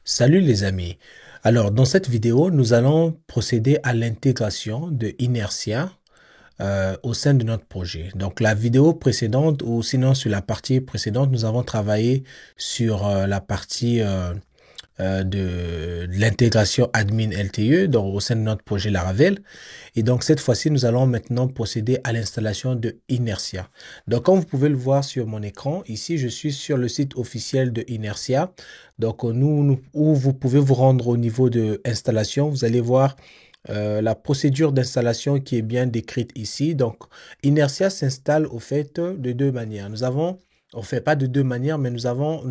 Salut les amis. Alors, dans cette vidéo, nous allons procéder à l'intégration de Inertia au sein de notre projet. Donc, la vidéo précédente, ou sinon sur la partie précédente, nous avons travaillé sur la partie de l'intégration admin LTE donc, au sein de notre projet Laravel. Et donc, cette fois-ci, nous allons maintenant procéder à l'installation de Inertia. Donc, comme vous pouvez le voir sur mon écran, ici, je suis sur le site officiel de Inertia. Donc, où vous pouvez vous rendre au niveau de installation, vous allez voir la procédure d'installation qui est bien décrite ici. Donc, Inertia s'installe au fait de deux manières. On fait pas de deux manières, mais nous avons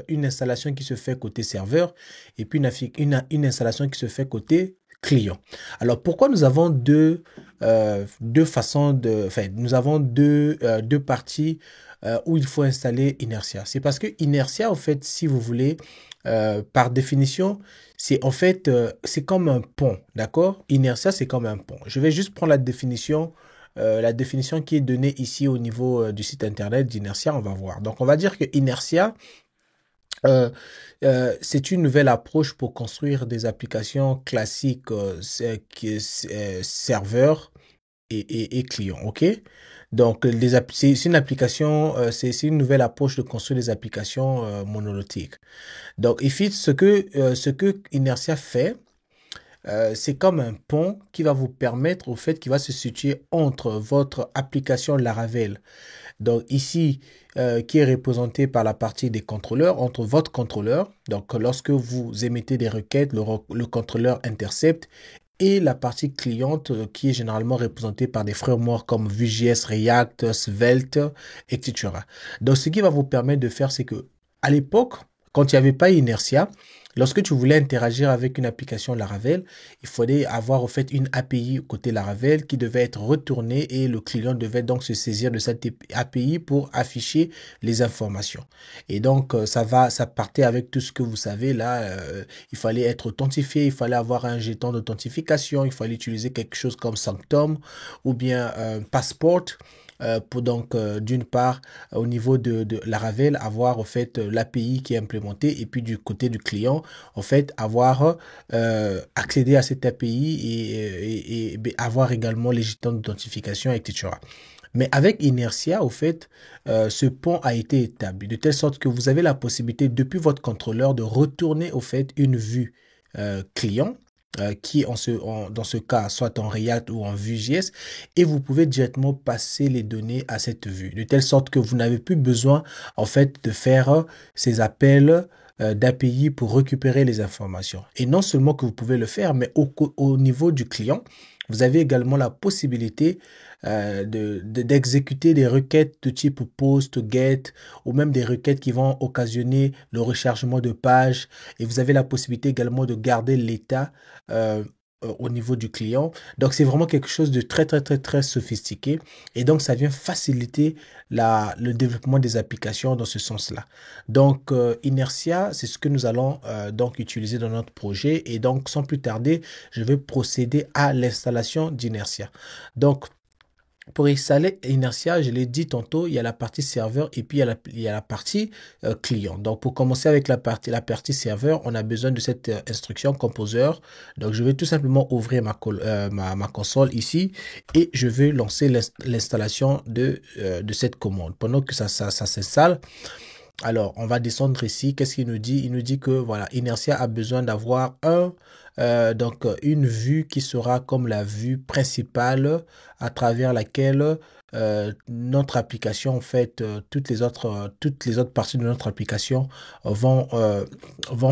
une installation qui se fait côté serveur et puis une installation qui se fait côté client. Alors, pourquoi nous avons deux façons enfin, nous avons deux parties où il faut installer Inertia. C'est parce que Inertia, en fait, si vous voulez, par définition, c'est comme un pont, d'accord? Inertia, c'est comme un pont. Je vais juste prendre la définition qui est donnée ici au niveau du site internet d'Inertia, on va voir. Donc, on va dire que Inertia, euh, c'est une nouvelle approche pour construire des applications classiques serveur et client, ok? Donc, c'est une application, c'est une nouvelle approche de construire des applications monolithiques. Donc, IFIT, ce que Inertia fait, c'est comme un pont qui va vous permettre, au fait, qui va se situer entre votre application Laravel, donc ici, qui est représenté par la partie des contrôleurs, entre votre contrôleur, donc lorsque vous émettez des requêtes, le contrôleur intercepte, et la partie cliente qui est généralement représentée par des frameworks comme Vue.js, React, Svelte, etc. Donc ce qui va vous permettre de faire, c'est que à l'époque, quand il n'y avait pas Inertia, lorsque tu voulais interagir avec une application Laravel, il fallait avoir en fait une API côté Laravel qui devait être retournée et le client devait donc se saisir de cette API pour afficher les informations. Et donc ça partait avec tout ce que vous savez là. Il fallait être authentifié, il fallait avoir un jeton d'authentification, il fallait utiliser quelque chose comme Sanctum ou bien Passport. Pour donc d'une part au niveau de Laravel avoir en fait l'API qui est implémentée et puis du côté du client en fait avoir accéder à cette API et avoir également les jetons d'authentification, etc. Mais avec Inertia, au fait, ce pont a été établi de telle sorte que vous avez la possibilité, depuis votre contrôleur, de retourner, au fait, une vue client, qui dans ce cas, soit en React ou en Vue.js, et vous pouvez directement passer les données à cette vue, de telle sorte que vous n'avez plus besoin, en fait, de faire ces appels d'API pour récupérer les informations. Et non seulement que vous pouvez le faire, mais au niveau du client, vous avez également la possibilité d'exécuter des requêtes de type post, get, ou même des requêtes qui vont occasionner le rechargement de pages. Et vous avez la possibilité également de garder l'état euh, au niveau du client. Donc, c'est vraiment quelque chose de très, très, très, très sophistiqué. Et donc, ça vient faciliter le développement des applications dans ce sens-là. Donc, Inertia, c'est ce que nous allons donc utiliser dans notre projet. Et donc, sans plus tarder, je vais procéder à l'installation d'Inertia. Donc, pour installer Inertia, je l'ai dit tantôt, il y a la partie serveur et puis il y a la partie client. Donc, pour commencer avec la partie serveur, on a besoin de cette instruction composer. Donc, je vais tout simplement ouvrir ma console ici et je vais lancer l'installation de cette commande. Pendant que ça s'installe, alors, on va descendre ici. Qu'est-ce qu'il nous dit? Il nous dit que voilà, Inertia a besoin d'avoir une vue qui sera comme la vue principale à travers laquelle notre application, en fait, toutes les autres parties de notre application vont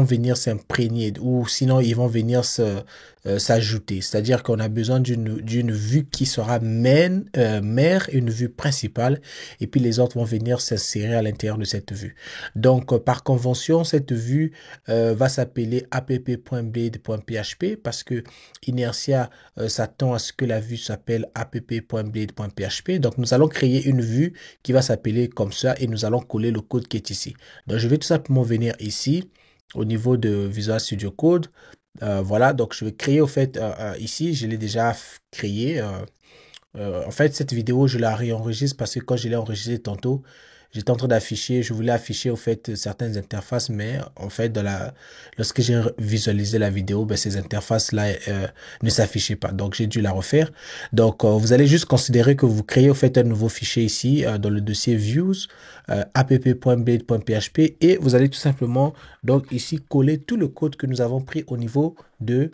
venir s'imprégner ou sinon ils vont venir s'ajouter. C'est-à-dire qu'on a besoin d'une vue qui sera mère, une vue principale, et puis les autres vont venir s'insérer à l'intérieur de cette vue. Donc, par convention, cette vue va s'appeler app.blade.php parce que Inertia s'attend à ce que la vue s'appelle app.blade.php. Donc, nous allons créer une vue qui va s'appeler comme ça et nous allons coller le code qui est ici. Donc, je vais tout simplement venir ici au niveau de Visual Studio Code. Voilà, donc je vais créer au fait ici, je l'ai déjà créé. En fait, cette vidéo, je la réenregistre parce que quand je l'ai enregistrée tantôt, j'étais en train d'afficher, je voulais afficher, au fait, certaines interfaces, mais, en fait, lorsque j'ai visualisé la vidéo, ben, ces interfaces-là, ne s'affichaient pas. Donc, j'ai dû la refaire. Donc, vous allez juste considérer que vous créez, au fait, un nouveau fichier ici, dans le dossier views, app.blade.php, et vous allez tout simplement, donc, ici, coller tout le code que nous avons pris au niveau de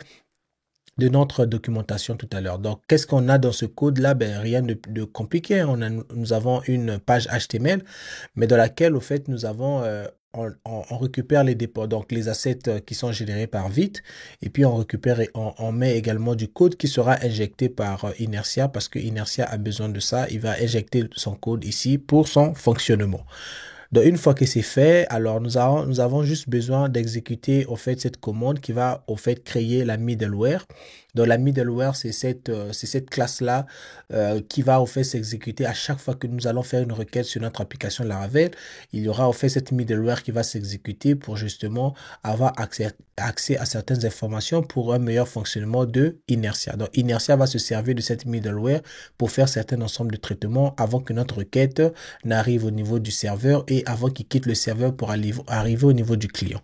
notre documentation tout à l'heure. Donc, qu'est-ce qu'on a dans ce code-là? Ben, rien de compliqué, hein. Nous avons une page HTML, mais dans laquelle, au fait, nous avons, on récupère les dépôts, donc les assets qui sont générés par Vite, et puis on récupère et on met également du code qui sera injecté par Inertia, parce que Inertia a besoin de ça. Il va injecter son code ici pour son fonctionnement. Donc, une fois que c'est fait, alors nous avons juste besoin d'exécuter au fait cette commande qui va au fait créer la middleware. Donc, la middleware, c'est cette classe-là qui va au fait s'exécuter à chaque fois que nous allons faire une requête sur notre application Laravel. Il y aura au fait cette middleware qui va s'exécuter pour justement avoir accès à certaines informations pour un meilleur fonctionnement de Inertia. Donc, Inertia va se servir de cette middleware pour faire certains ensembles de traitements avant que notre requête n'arrive au niveau du serveur et avant qu'il quitte le serveur pour arriver au niveau du client.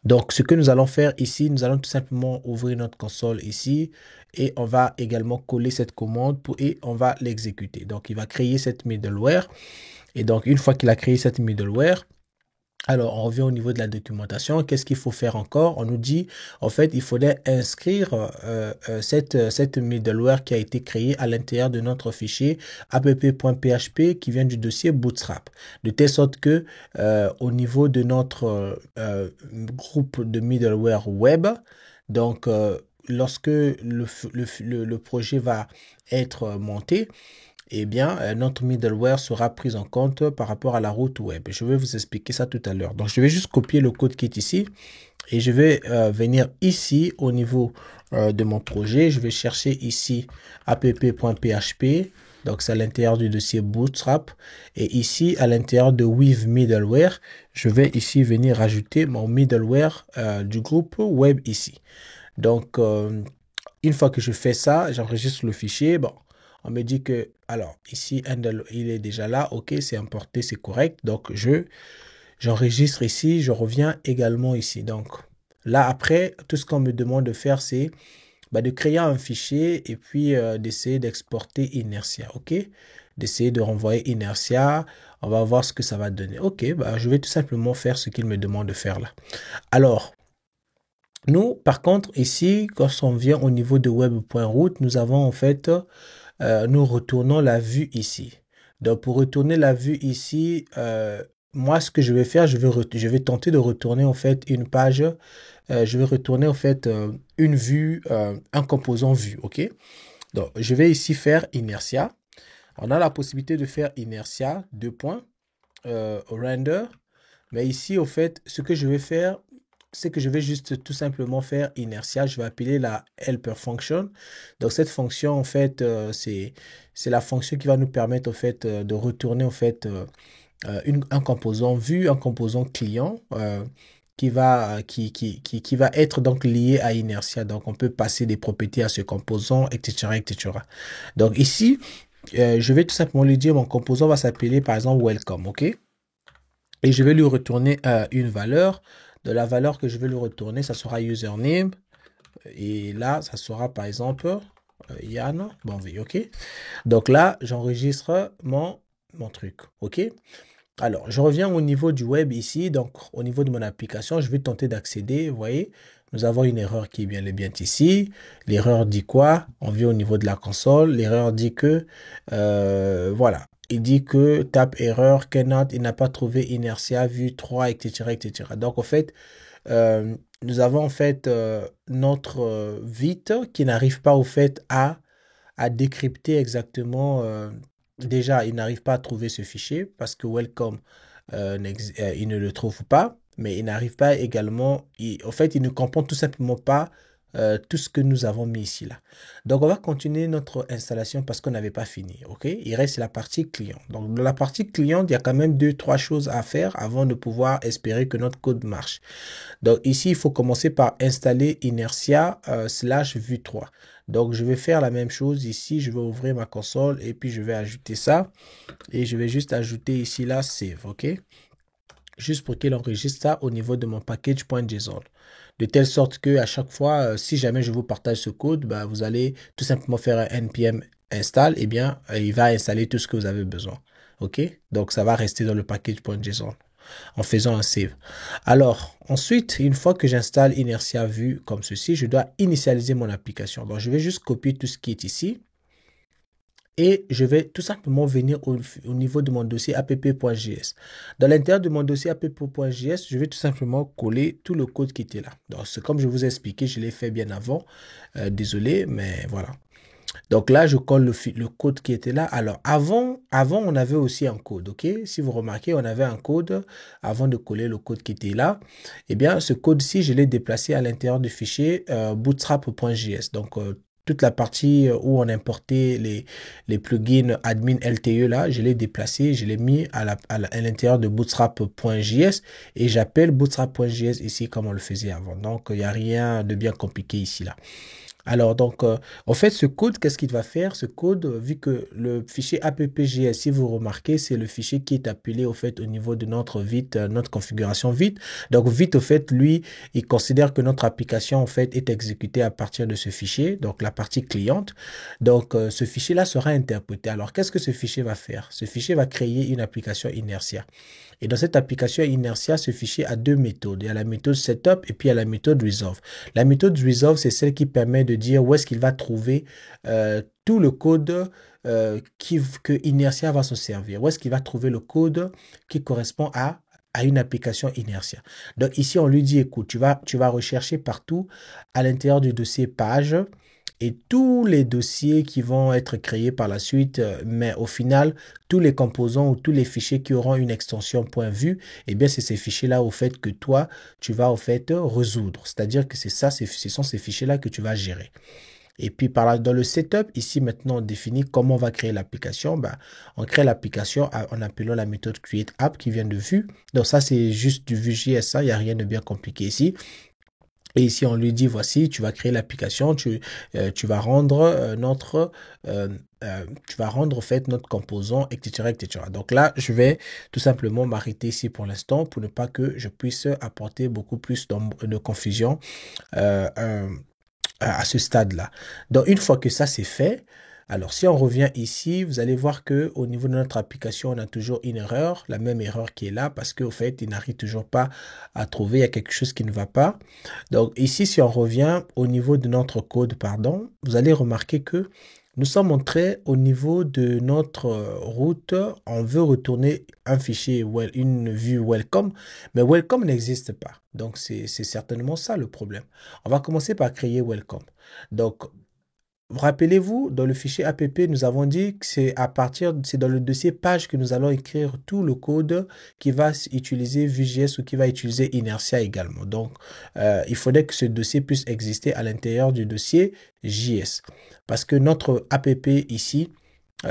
Donc, ce que nous allons faire ici, nous allons tout simplement ouvrir notre console ici et on va également coller cette commande et on va l'exécuter. Donc, il va créer cette middleware et donc, une fois qu'il a créé cette middleware, alors, on revient au niveau de la documentation. Qu'est-ce qu'il faut faire encore? On nous dit, en fait, il faudrait inscrire cette middleware qui a été créée à l'intérieur de notre fichier app.php qui vient du dossier Bootstrap. De telle sorte que au niveau de notre groupe de middleware web, donc lorsque le projet va être monté, eh bien, notre middleware sera prise en compte par rapport à la route web. Je vais vous expliquer ça tout à l'heure. Donc, je vais juste copier le code qui est ici et je vais venir ici au niveau de mon projet. Je vais chercher ici app.php. Donc, c'est à l'intérieur du dossier Bootstrap. Et ici, à l'intérieur de with middleware, je vais ici venir rajouter mon middleware du groupe web ici. Donc, une fois que je fais ça, j'enregistre le fichier. Bon, on me dit que, alors, ici, handle, il est déjà là. OK, c'est importé, c'est correct. Donc, j'enregistre ici. Je reviens également ici. Donc, là, après, tout ce qu'on me demande de faire, c'est de créer un fichier et puis d'essayer d'exporter Inertia. OK? D'essayer de renvoyer Inertia. On va voir ce que ça va donner. OK, je vais tout simplement faire ce qu'il me demande de faire là. Alors, nous, par contre, ici, quand on vient au niveau de web.route, nous avons en fait, nous retournons la vue ici. Donc, pour retourner la vue ici, moi, ce que je vais faire, je vais tenter de retourner en fait une page. Je vais retourner en fait une vue, un composant vue, ok? Donc, je vais ici faire inertia. On a la possibilité de faire inertia, deux points, render. Mais ici, au fait, ce que je vais faire, c'est que je vais juste tout simplement faire inertia. Je vais appeler la helper function. Donc, cette fonction, en fait, c'est la fonction qui va nous permettre, en fait, de retourner, en fait, un composant vue, un composant client, qui va être donc lié à inertia. Donc, on peut passer des propriétés à ce composant, etc., etc. Donc, ici, je vais tout simplement lui dire, mon composant va s'appeler, par exemple, welcome, OK? Et je vais lui retourner une valeur. De la valeur que je vais lui retourner, ça sera username. Et là, ça sera par exemple Yann Bonvi, OK? Donc là, j'enregistre mon truc, OK? Alors, je reviens au niveau du web ici. Donc, au niveau de mon application, je vais tenter d'accéder. Vous voyez, nous avons une erreur qui est bien ici. L'erreur dit quoi? On vient au niveau de la console. L'erreur dit que, voilà. Il dit que tape erreur, cannot, il n'a pas trouvé inertia, vue 3, etc., etc. Donc, en fait, nous avons en fait notre vite qui n'arrive pas au fait à décrypter exactement. Déjà, il n'arrive pas à trouver ce fichier parce que welcome, il ne le trouve pas, mais il n'arrive pas également. En fait, il ne comprend tout simplement pas tout ce que nous avons mis ici là. Donc on va continuer notre installation parce qu'on n'avait pas fini, ok? Il reste la partie client. Donc dans la partie client, il y a quand même deux, trois choses à faire avant de pouvoir espérer que notre code marche. Donc ici, il faut commencer par installer Inertia slash Vue 3. Donc je vais faire la même chose ici, je vais ouvrir ma console et puis je vais ajouter ça et je vais juste ajouter ici là save, ok? Juste pour qu'il enregistre ça au niveau de mon package.json. De telle sorte que à chaque fois, si jamais je vous partage ce code, bah, vous allez tout simplement faire un npm install, et bien, il va installer tout ce que vous avez besoin. OK? Donc, ça va rester dans le package.json en faisant un save. Alors, ensuite, une fois que j'installe Inertia Vue comme ceci, je dois initialiser mon application. Donc, je vais juste copier tout ce qui est ici. Et je vais tout simplement venir au niveau de mon dossier app.js. Dans l'intérieur de mon dossier app.js, je vais tout simplement coller tout le code qui était là. Donc, c'est comme je vous ai expliqué, je l'ai fait bien avant. Désolé, mais voilà. Donc là, je colle le code qui était là. Alors, avant, on avait aussi un code, ok? Si vous remarquez, on avait un code avant de coller le code qui était là. Eh bien, ce code-ci, je l'ai déplacé à l'intérieur du fichier bootstrap.js. Donc, toute la partie où on importait les plugins admin LTE là, je l'ai déplacé, je l'ai mis à l'intérieur de bootstrap.js et j'appelle bootstrap.js ici comme on le faisait avant. Donc, il n'y a rien de bien compliqué ici là. Alors, donc, en fait, ce code, qu'est-ce qu'il va faire? Ce code, vu que le fichier app.js, si vous remarquez, c'est le fichier qui est appelé, au fait, au niveau de notre Vite, notre configuration Vite. Donc, Vite, au fait, lui, il considère que notre application, en fait, est exécutée à partir de ce fichier, donc la partie cliente. Donc, ce fichier-là sera interprété. Alors, qu'est-ce que ce fichier va faire? Ce fichier va créer une application Inertia. Et dans cette application Inertia, ce fichier a deux méthodes. Il y a la méthode setup et puis il y a la méthode resolve. La méthode resolve, c'est celle qui permet de dire où est-ce qu'il va trouver tout le code que Inertia va se servir. Où est-ce qu'il va trouver le code qui correspond à une application Inertia. Donc ici, on lui dit, écoute, tu vas rechercher partout à l'intérieur du dossier page et tous les dossiers qui vont être créés par la suite, mais au final, tous les composants ou tous les fichiers qui auront une extension .vue, eh bien, c'est ces fichiers-là, au fait, que toi, tu vas, au fait, résoudre. C'est-à-dire que c'est ça, ce sont ces fichiers-là que tu vas gérer. Et puis, par là, dans le setup, ici, maintenant, on définit comment on va créer l'application. Ben, on crée l'application en appelant la méthode createApp qui vient de Vue. Donc, ça, c'est juste du Vue.js, il n'y a rien de bien compliqué ici. Et ici, on lui dit, voici, tu vas créer l'application, tu vas rendre tu vas rendre en fait notre composant, etc., etc. Donc là, je vais tout simplement m'arrêter ici pour l'instant pour ne pas que je puisse apporter beaucoup plus de confusion à ce stade-là. Donc, une fois que ça c'est fait, alors si on revient ici, vous allez voir que au niveau de notre application, on a toujours une erreur, la même erreur qui est là parce qu'au fait, il n'arrive toujours pas à trouver, il y a quelque chose qui ne va pas. Donc ici, si on revient au niveau de notre code, pardon, vous allez remarquer que nous sommes entrés au niveau de notre route. On veut retourner un fichier, une vue welcome, mais welcome n'existe pas. Donc, c'est certainement ça le problème. On va commencer par créer welcome. Donc, rappelez-vous, dans le fichier app, nous avons dit que c'est dans le dossier page que nous allons écrire tout le code qui va utiliser Vue.js ou qui va utiliser Inertia également. Donc, il faudrait que ce dossier puisse exister à l'intérieur du dossier JS. Parce que notre app ici,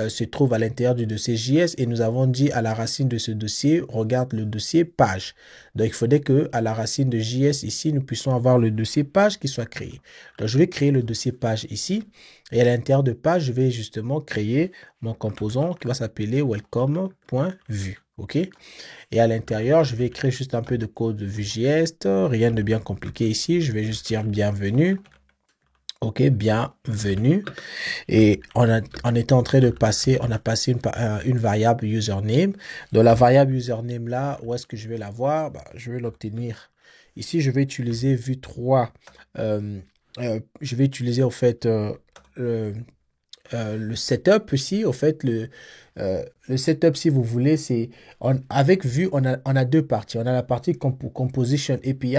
se trouve à l'intérieur du dossier JS et nous avons dit à la racine de ce dossier, regarde le dossier page. Donc, il faudrait que à la racine de JS ici, nous puissions avoir le dossier page qui soit créé. Donc, je vais créer le dossier page ici et à l'intérieur de page, je vais justement créer mon composant qui va s'appeler welcome.vue. OK? Et à l'intérieur, je vais écrire juste un peu de code de Vue.js, rien de bien compliqué ici. Je vais juste dire bienvenue. OK, bienvenue. Et on était en train de passer, on a passé une variable username. Dans la variable username là, où est-ce que je vais l'avoir? Bah, je vais l'obtenir. Ici, je vais utiliser Vue3. Je vais utiliser en fait le setup ici, en fait, le setup, si vous voulez, c'est avec Vue, on a deux parties. On a la partie Composition API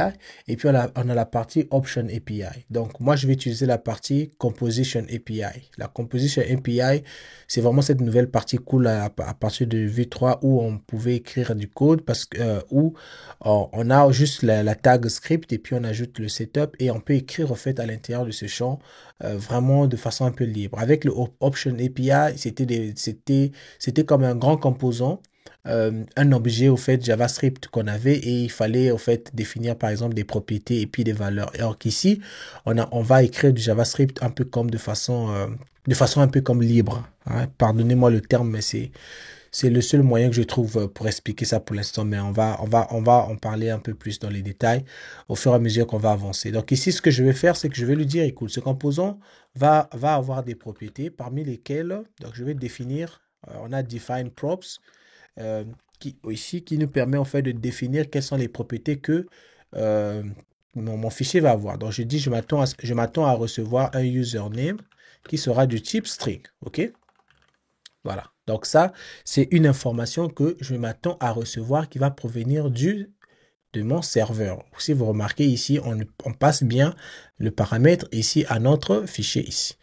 et puis on a la partie Option API. Donc, moi, je vais utiliser la partie Composition API. La Composition API, c'est vraiment cette nouvelle partie cool à partir de Vue 3 où on pouvait écrire du code parce que, où on a juste la tag script et puis on ajoute le setup et on peut écrire, en fait, à l'intérieur de ce champ vraiment de façon un peu libre. Avec le Option API, c'était comme un grand composant, un objet au fait JavaScript qu'on avait et il fallait au fait définir par exemple des propriétés et puis des valeurs. Alors qu'ici, on va écrire du JavaScript un peu comme de façon un peu comme libre, hein. Pardonnez-moi le terme, mais c'est le seul moyen que je trouve pour expliquer ça pour l'instant, mais on va en parler un peu plus dans les détails au fur et à mesure qu'on va avancer. Donc ici, ce que je vais faire, c'est que je vais lui dire, écoute, ce composant va avoir des propriétés parmi lesquelles, donc je vais définir, on a define props, ici, qui nous permet en fait de définir quelles sont les propriétés que euh, mon fichier va avoir. Donc je dis, je m'attends à recevoir un username qui sera du type string, ok? Voilà. Donc ça, c'est une information que je m'attends à recevoir qui va provenir de mon serveur. Si vous remarquez ici, on passe bien le paramètre ici à notre fichier ici.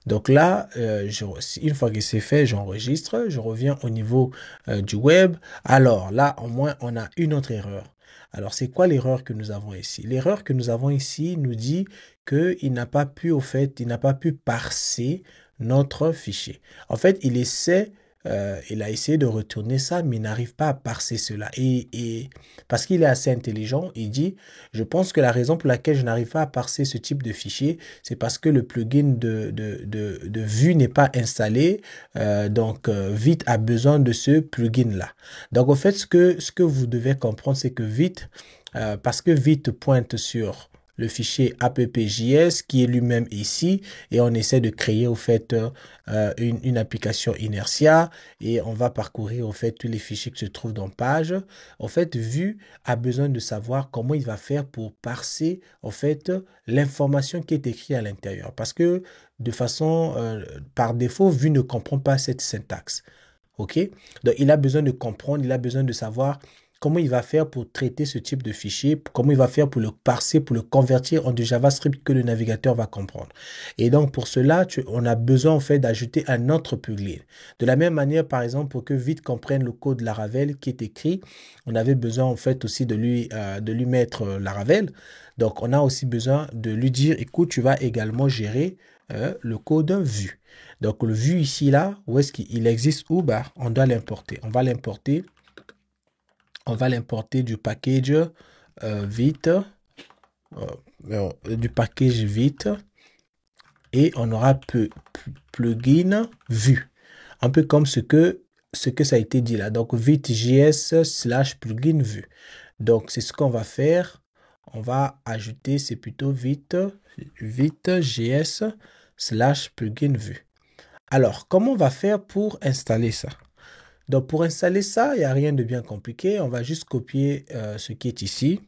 Donc là, une fois que c'est fait, j'enregistre, je reviens au niveau du web. Alors là, au moins, on a une autre erreur. Alors, c'est quoi l'erreur que nous avons ici? L'erreur que nous avons ici nous dit qu'il n'a pas pu, au fait, il n'a pas pu parser notre fichier. En fait, il a essayé de retourner ça, mais il n'arrive pas à parser cela. Et parce qu'il est assez intelligent, il dit, je pense que la raison pour laquelle je n'arrive pas à parser ce type de fichier, c'est parce que le plugin de Vue n'est pas installé. Vite a besoin de ce plugin-là. Donc, en fait, ce que vous devez comprendre, c'est que Vite, parce que Vite pointe sur le fichier app.js qui est lui-même ici et on essaie de créer au fait une application Inertia et on va parcourir au fait tous les fichiers qui se trouvent dans page. En fait, Vue a besoin de savoir comment il va faire pour parser en fait l'information qui est écrite à l'intérieur parce que de façon par défaut, Vue ne comprend pas cette syntaxe. OK? Donc, il a besoin de comprendre, il a besoin de savoir comment il va faire pour traiter ce type de fichier, comment il va faire pour le parser, pour le convertir en du JavaScript que le navigateur va comprendre. Et donc, pour cela, on a besoin, en fait, d'ajouter un autre plugin. De la même manière, par exemple, pour que Vite comprenne le code Laravel qui est écrit, on avait besoin, en fait, aussi de lui mettre Laravel. Donc, on a aussi besoin de lui dire, écoute, tu vas également gérer le code Vue. Donc, le Vue ici, là, où est-ce qu'il existe où? Bah, on doit l'importer. On va l'importer du package Vite, du package Vite, et on aura plugin Vue. Un peu comme ce que ça a été dit là. Donc, Vite.js slash plugin Vue. Donc, c'est ce qu'on va faire. On va ajouter, c'est plutôt Vite.js slash plugin Vue. Alors, comment on va faire pour installer ça? Donc, pour installer ça, il n'y a rien de bien compliqué. On va juste copier ce qui est ici.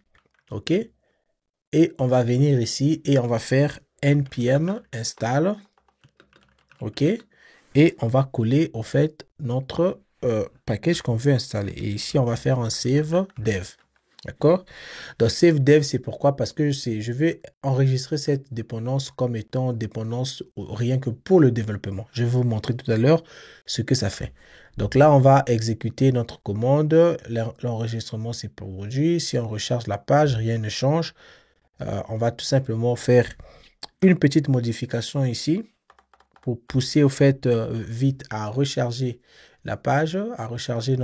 OK? Et on va venir ici et on va faire npm install. OK? Et on va coller, au fait, notre package qu'on veut installer. Et ici, on va faire un save dev. D'accord? Donc, save dev, c'est pourquoi? Parce que je vais enregistrer cette dépendance comme étant dépendance rien que pour le développement. Je vais vous montrer tout à l'heure ce que ça fait. Donc là, on va exécuter notre commande. L'enregistrement s'est produit. Si on recharge la page, rien ne change. On va tout simplement faire une petite modification ici pour pousser au fait Vite à recharger la page, à recharger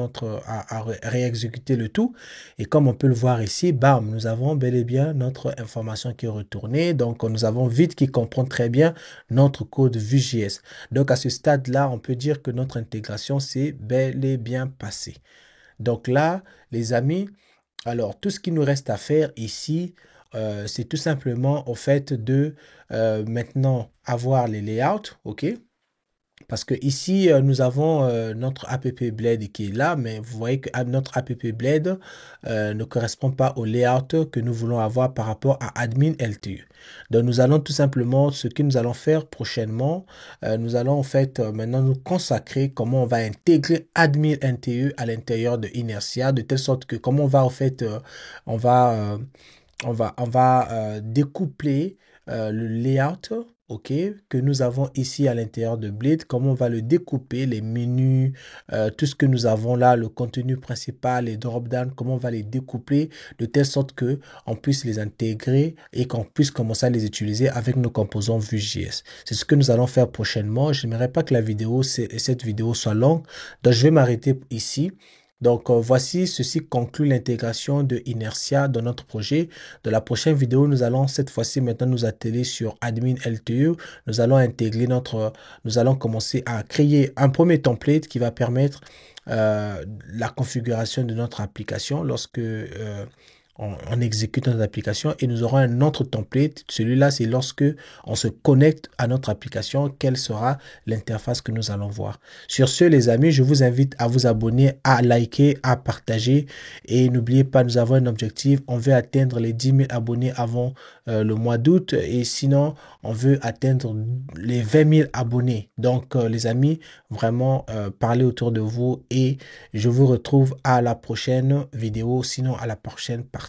à réexécuter le tout. Et comme on peut le voir ici, bam, nous avons bel et bien notre information qui est retournée. Donc, nous avons Vite qui comprend très bien notre code Vue.js. Donc, à ce stade-là, on peut dire que notre intégration s'est bel et bien passée. Donc là, les amis, alors, tout ce qui nous reste à faire ici, c'est tout simplement au fait de maintenant avoir les layouts, OK? Parce que ici, nous avons notre app Blade qui est là, mais vous voyez que notre app Blade ne correspond pas au layout que nous voulons avoir par rapport à Admin LTE. Donc, nous allons tout simplement, ce que nous allons faire prochainement, nous allons en fait maintenant nous consacrer comment on va intégrer Admin LTE à l'intérieur de Inertia, de telle sorte que comment on va en fait, on va découpler le layout, ok, que nous avons ici à l'intérieur de Blade, comment on va le découper, les menus, tout ce que nous avons là, le contenu principal, les drop-down, comment on va les découper de telle sorte que on puisse les intégrer et qu'on puisse commencer à les utiliser avec nos composants Vue.js. C'est ce que nous allons faire prochainement. Je n'aimerais pas que cette vidéo soit longue, donc je vais m'arrêter ici. Donc, voici, ceci conclut l'intégration de Inertia dans notre projet. Dans la prochaine vidéo, nous allons cette fois-ci maintenant nous atteler sur Admin LTE. Nous allons intégrer nous allons commencer à créer un premier template qui va permettre la configuration de notre application lorsque on exécute notre application, et nous aurons un autre template. Celui-là, c'est lorsque on se connecte à notre application, quelle sera l'interface que nous allons voir. Sur ce, les amis, je vous invite à vous abonner, à liker, à partager, et n'oubliez pas, nous avons un objectif. On veut atteindre les 10 000 abonnés avant le mois d'août, et sinon, on veut atteindre les 20 000 abonnés. Donc, les amis, vraiment, parlez autour de vous, et je vous retrouve à la prochaine vidéo, sinon à la prochaine partie.